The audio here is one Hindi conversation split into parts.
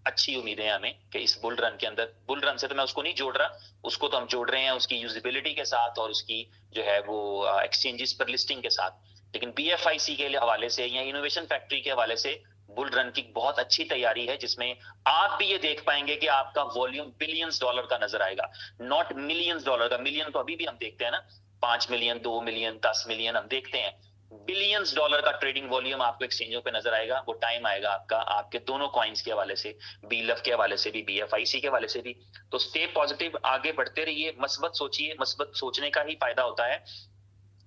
अच्छी उम्मीदें हैं हमें कि इस बुल रन के अंदर, बुल रन से तो मैं उसको नहीं जोड़ रहा, उसको तो हम जोड़ रहे हैं उसकी यूजिबिलिटी के साथ और उसकी जो है वो एक्सचेंजेस पर लिस्टिंग के साथ, लेकिन बीएफआईसी के हवाले से या इनोवेशन फैक्ट्री के हवाले से बुल रन की बहुत अच्छी तैयारी है, जिसमें आप भी ये देख पाएंगे कि आपका वॉल्यूम बिलियंस डॉलर का नजर आएगा, नॉट मिलियंस डॉलर का। मिलियन तो अभी भी हम देखते हैं ना, 5 मिलियन, 2 मिलियन, 10 मिलियन हम देखते हैं। बिलियंस डॉलर का ट्रेडिंग वॉल्यूम आपको एक्सचेंजों पे नजर आएगा। वो टाइम आएगा आपका, आपके दोनों कॉइन्स के हवाले से, बीलफ के हवाले से भी, बीएफआईसी के हवाले से भी। तो स्टे पॉजिटिव, आगे बढ़ते रहिए, मस्बत सोचिए, मस्बत सोचने का ही फायदा होता है।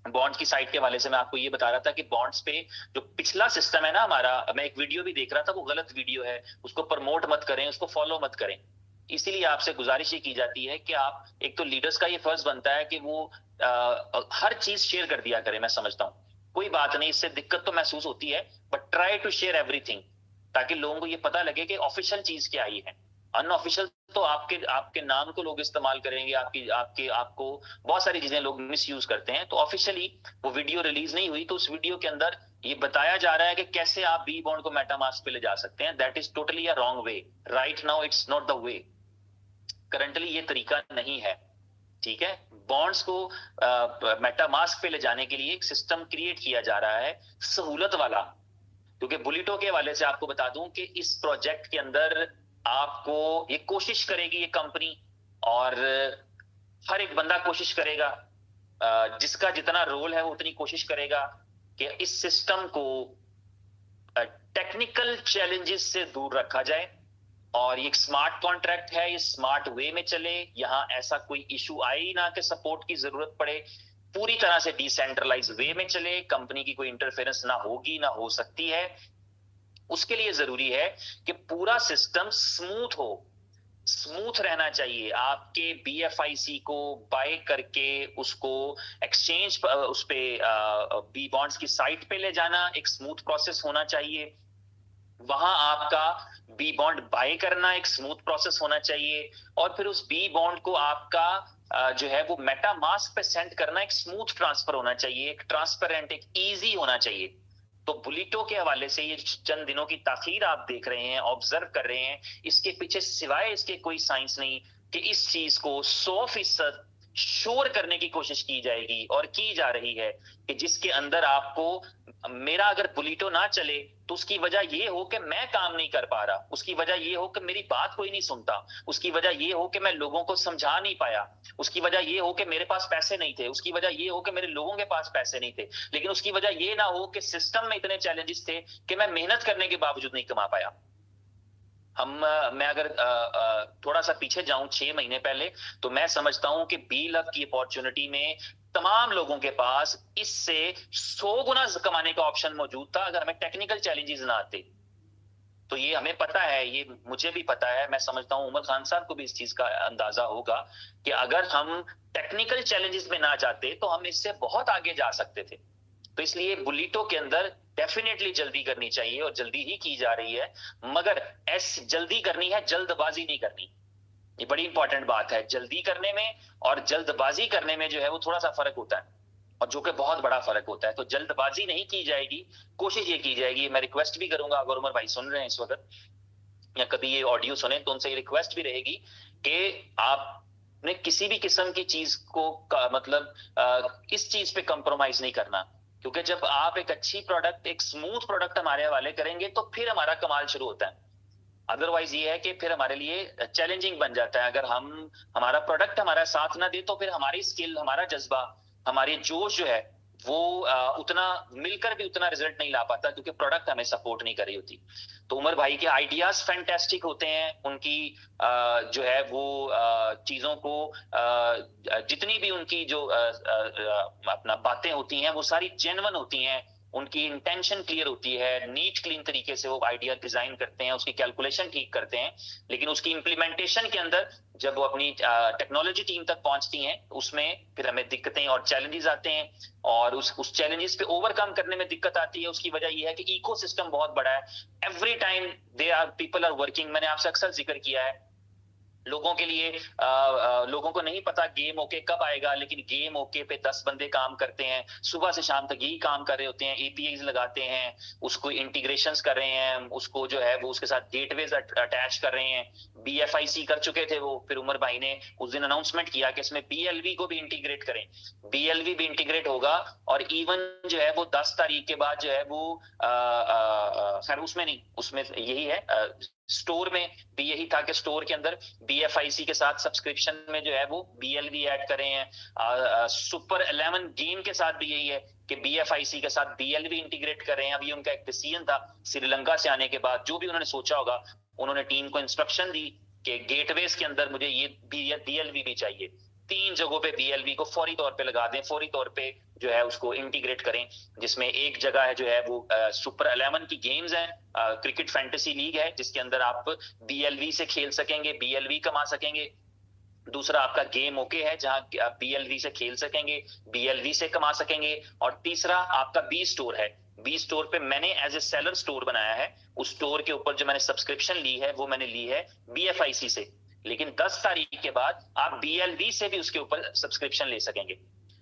बॉन्ड्स की साइड के वाले से मैं आपको ये बता रहा था कि बॉन्ड्स पे जो पिछला सिस्टम है ना हमारा, मैं एक वीडियो भी देख रहा था, वो गलत वीडियो है, उसको प्रमोट मत करें, उसको फॉलो मत करें। इसीलिए आपसे गुजारिश ये की जाती है कि आप, एक तो लीडर्स का ये फर्ज बनता है कि वो हर चीज शेयर कर दिया करें। मैं समझता हूँ कोई बात नहीं, इससे दिक्कत तो महसूस होती है, but try to share everything, ताकि लोगों को ये पता लगे कि ऑफिशियल चीज क्या आई है। अनऑफिशियल तो आपके आपके नाम को लोग इस्तेमाल करेंगे, आपकी आपके आपको बहुत सारी चीजें लोग मिस यूज करते हैं। तो ऑफिशियली वो वीडियो रिलीज नहीं हुई, तो उस वीडियो के अंदर ये बताया जा रहा है कि कैसे आप बी बॉन्ड को मेटामास्क पे ले जा सकते हैं। That is totally a wrong way. Right now it's not the way, currently ये तरीका नहीं है। ठीक है, बॉन्ड्स को मेटामास्क पे ले जाने के लिए एक सिस्टम क्रिएट किया जा रहा है, सहूलत वाला। क्योंकि बुलिटो के हवाले से आपको बता दूं कि इस प्रोजेक्ट के अंदर आपको, ये कोशिश करेगी ये कंपनी, और हर एक बंदा कोशिश करेगा, जिसका जितना रोल है वो उतनी कोशिश करेगा कि इस सिस्टम को टेक्निकल चैलेंजेस से दूर रखा जाए। और ये एक स्मार्ट कॉन्ट्रैक्ट है, ये स्मार्ट वे में चले, यहां ऐसा कोई इशू आए ही ना कि सपोर्ट की जरूरत पड़े, पूरी तरह से डिसेंट्रलाइज वे में चले, कंपनी की कोई इंटरफेरेंस ना होगी ना हो सकती है। उसके लिए जरूरी है कि पूरा सिस्टम स्मूथ हो, स्मूथ रहना चाहिए। आपके बीएफआईसी को बाय करके उसको एक्सचेंज उस पे बी बॉन्ड्स की साइट पे ले जाना एक स्मूथ प्रोसेस होना चाहिए। वहां आपका बी बॉन्ड बाय करना एक स्मूथ प्रोसेस होना चाहिए, और फिर उस बी बॉन्ड को आपका जो है वो मेटा मास्क पे सेंड करना एक स्मूथ ट्रांसफर होना चाहिए, एक ट्रांसपेरेंट, एक इजी होना चाहिए। तो बुलिटो के हवाले से ये चंद दिनों की ताखीर आप देख रहे हैं, ऑब्जर्व कर रहे हैं, इसके पीछे सिवाय इसके कोई साइंस नहीं कि इस चीज को 100% श्योर करने की कोशिश की जाएगी और की जा रही है कि जिसके अंदर आपको, मेरा अगर बुलिटो ना चले तो उसकी वजह ये हो कि मैं काम नहीं कर पा रहा, उसकी वजह ये हो कि मेरी बात कोई नहीं सुनता, उसकी वजह ये हो कि मैं लोगों को समझा नहीं पाया, उसकी वजह ये हो कि मेरे पास पैसे नहीं थे, उसकी वजह ये हो कि मेरे लोगों के पास पैसे नहीं थे, लेकिन उसकी वजह ये ना हो कि सिस्टम में इतने चैलेंजेस थे कि मैं मेहनत करने के बावजूद नहीं कमा पाया। मैं अगर थोड़ा सा पीछे जाऊं 6 महीने पहले, तो मैं समझता हूं कि बी लव की अपॉर्चुनिटी में तमाम लोगों के पास इससे 100 गुना कमाने का ऑप्शन मौजूद था, अगर हमें टेक्निकल चैलेंजेस ना आते। तो ये हमें पता है, ये मुझे भी पता है, मैं समझता हूं उमर खान साहब को भी इस चीज का अंदाजा होगा कि अगर हम टेक्निकल चैलेंजेस में ना जाते तो हम इससे बहुत आगे जा सकते थे। तो इसलिए बुलिटो के अंदर डेफिनेटली जल्दी करनी चाहिए, और जल्दी ही की जा रही है, मगर ऐसी जल्दी करनी है, जल्दबाजी नहीं करनी। ये बड़ी इंपॉर्टेंट बात है, जल्दी करने में और जल्दबाजी करने में जो है वो थोड़ा सा फर्क होता है, और जो कि बहुत बड़ा फर्क होता है। तो जल्दबाजी नहीं की जाएगी, कोशिश ये की जाएगी। मैं रिक्वेस्ट भी करूंगा, अगर उमर भाई सुन रहे हैं इस वक्त या कभी ये ऑडियो सुने, तो उनसे ये रिक्वेस्ट भी रहेगी कि आपने किसी भी किस्म की चीज को मतलब इस चीज पे कंप्रोमाइज नहीं करना। क्योंकि जब आप एक अच्छी प्रोडक्ट, एक स्मूथ प्रोडक्ट हमारे हवाले करेंगे तो फिर हमारा कमाल शुरू होता है। अदरवाइज ये है कि फिर हमारे लिए चैलेंजिंग बन जाता है। अगर हम, हमारा प्रोडक्ट हमारा साथ ना दे तो फिर हमारी स्किल, हमारा जज्बा, हमारी जोश जो है वो उतना मिलकर भी उतना रिजल्ट नहीं ला पाता, क्योंकि प्रोडक्ट हमें सपोर्ट नहीं कर रही होती। तो उमर भाई के आइडियाज फैंटास्टिक होते हैं, उनकी जो है वो चीजों को जितनी भी उनकी जो अपना बातें होती हैं वो सारी जेन्युइन होती हैं, उनकी इंटेंशन क्लियर होती है, नीट क्लीन तरीके से वो आइडिया डिजाइन करते हैं, उसकी कैलकुलेशन ठीक करते हैं। लेकिन उसकी इंप्लीमेंटेशन के अंदर जब वो अपनी टेक्नोलॉजी टीम तक पहुंचती हैं, उसमें फिर हमें दिक्कतें और चैलेंजेस आते हैं, और उस चैलेंजेस पे ओवरकम करने में दिक्कत आती है। उसकी वजह यह है कि इकोसिस्टम बहुत बड़ा है, every time they are people are working. मैंने आपसे अक्सर जिक्र किया है लोगों के लिए लोगों को नहीं पता गेम ओके कब आएगा, लेकिन गेम ओके पे 10 बंदे काम करते हैं, सुबह से शाम तक यही काम कर रहे होते हैं, एपीआईज लगाते हैं, उसको इंटीग्रेशंस कर रहे हैं, उसको जो है वो उसके साथ गेटवेज अटैच कर रहे हैं। बीएफआईसी कर चुके थे वो, फिर उमर भाई ने उस दिन अनाउंसमेंट किया कि इसमें बीएलवी को भी इंटीग्रेट करें, बीएलवी भी इंटीग्रेट होगा। और इवन जो है वो 10 तारीख के बाद जो है वो खैर उसमें नहीं, उसमें यही है स्टोर में भी यही था कि स्टोर के अंदर बीएफआईसी के साथ सब्सक्रिप्शन में जो है वो बीएलवी ऐड कर रहे हैं। सुपर 11 गेम के साथ भी यही है कि बीएफआईसी के साथ बीएलवी इंटीग्रेट कर रहे हैं। अभी उनका एक डिसीजन था श्रीलंका से आने के बाद, जो भी उन्होंने सोचा होगा, उन्होंने टीम को इंस्ट्रक्शन दी कि गेटवेज के अंदर मुझे ये बीएलवी भी चाहिए, 3 जगहों पे बीएलवी को फौरी तौर पे लगा दें, फौरी तौर पे जो है उसको इंटीग्रेट करें, जिसमें एक जगह है जो है वो सुपर 11 की गेम्स है, क्रिकेट फैंटेसी लीग है, जिसके अंदर आप बीएलवी से खेल सकेंगे, बीएलवी कमा सकेंगे। दूसरा आपका गेम ओके है, जहां आप बीएलवी से खेल सकेंगे, बीएलवी से कमा सकेंगे। और तीसरा आपका बी स्टोर है, बी स्टोर पे मैंने एज ए सेलर स्टोर बनाया है, उस स्टोर के ऊपर जो मैंने सब्सक्रिप्शन ली है वो मैंने ली है बीएफआईसी से, लेकिन 10 तारीख के बाद आप बीएलवी से भी उसके ऊपर सब्सक्रिप्शन ले सकेंगे।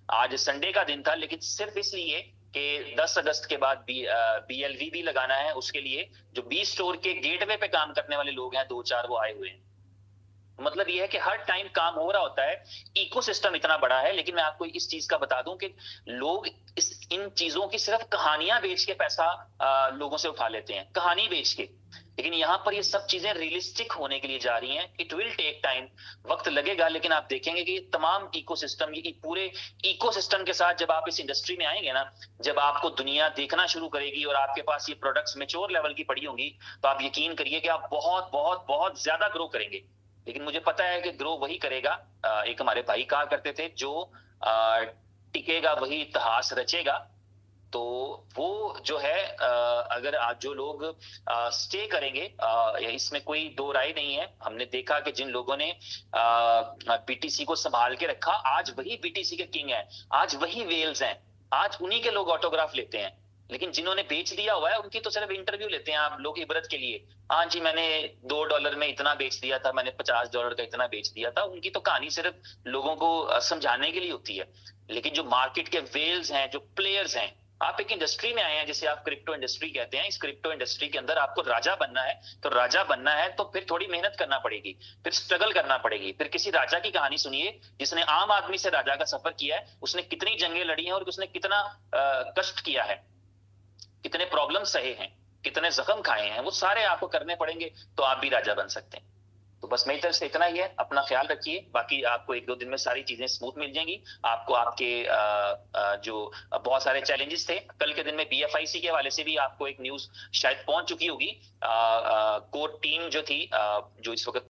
आज संडे का दिन था, लेकिन सिर्फ इसलिए कि 10 अगस्त के बाद बीएलवी भी लगाना है, उसके लिए जो बी स्टोर के गेटवे पे काम करने वाले लोग हैं 2-4 वो आए हुए हैं। मतलब ये है कि हर टाइम काम हो रहा होता है, इकोसिस्टम इतना बड़ा है। लेकिन मैं आपको इस चीज का बता दूं कि लोग इन चीजों की सिर्फ कहानियां बेच के पैसा लोगों से उठा लेते हैं, कहानी बेच के। लेकिन यहाँ पर ये सब चीजें रियलिस्टिक होने के लिए जा रही हैं। इट विल टेक टाइम, वक्त लगेगा, लेकिन आप देखेंगे कि ये तमाम इकोसिस्टम, ये पूरे इकोसिस्टम के साथ जब आप इस इंडस्ट्री में आएंगे ना, जब आपको दुनिया देखना शुरू करेगी और आपके पास ये प्रोडक्ट्स मेच्योर लेवल की पड़ी होंगी, तो आप यकीन करिए कि आप बहुत बहुत बहुत ज्यादा ग्रो करेंगे। लेकिन मुझे पता है कि ग्रो वही करेगा, एक हमारे भाई कहा करते थे, जो टिकेगा वही इतिहास रचेगा। तो वो जो है अगर आज जो लोग स्टे करेंगे, इसमें कोई दो राय नहीं है। हमने देखा कि जिन लोगों ने बीटीसी को संभाल के रखा, आज वही बीटीसी के किंग हैं, आज वही वेल्स हैं, आज उन्हीं के लोग ऑटोग्राफ लेते हैं। लेकिन जिन्होंने बेच दिया हुआ है उनकी तो सिर्फ इंटरव्यू लेते हैं आप लोग इबरत के लिए, हाँ जी मैंने $2 में इतना बेच दिया था, मैंने $50 का इतना बेच दिया था। उनकी तो कहानी सिर्फ लोगों को समझाने के लिए होती है। लेकिन जो मार्केट के वेल्स हैं, जो प्लेयर्स हैं, आप एक इंडस्ट्री में आए हैं जिसे आप क्रिप्टो इंडस्ट्री कहते हैं, इस क्रिप्टो इंडस्ट्री के अंदर आपको राजा बनना है। तो राजा बनना है तो फिर थोड़ी मेहनत करना पड़ेगी, फिर स्ट्रगल करना पड़ेगी। फिर किसी राजा की कहानी सुनिए जिसने आम आदमी से राजा का सफर किया है, उसने कितनी जंगें लड़ी हैं और उसने कितना कष्ट किया है, कितने प्रॉब्लम सहे हैं, कितने जख्म खाए हैं, वो सारे आपको करने पड़ेंगे, तो आप भी राजा बन सकते हैं। तो बस मेरी तरफ से इतना ही है। अपना ख्याल रखिए, बाकी आपको 1-2 दिन में सारी चीजें स्मूथ मिल जाएंगी। आपको आपके जो बहुत सारे चैलेंजेस थे, कल के दिन में बीएफआईसी के हवाले से भी आपको एक न्यूज शायद पहुंच चुकी होगी। कोर टीम जो थी, जो इस वक्त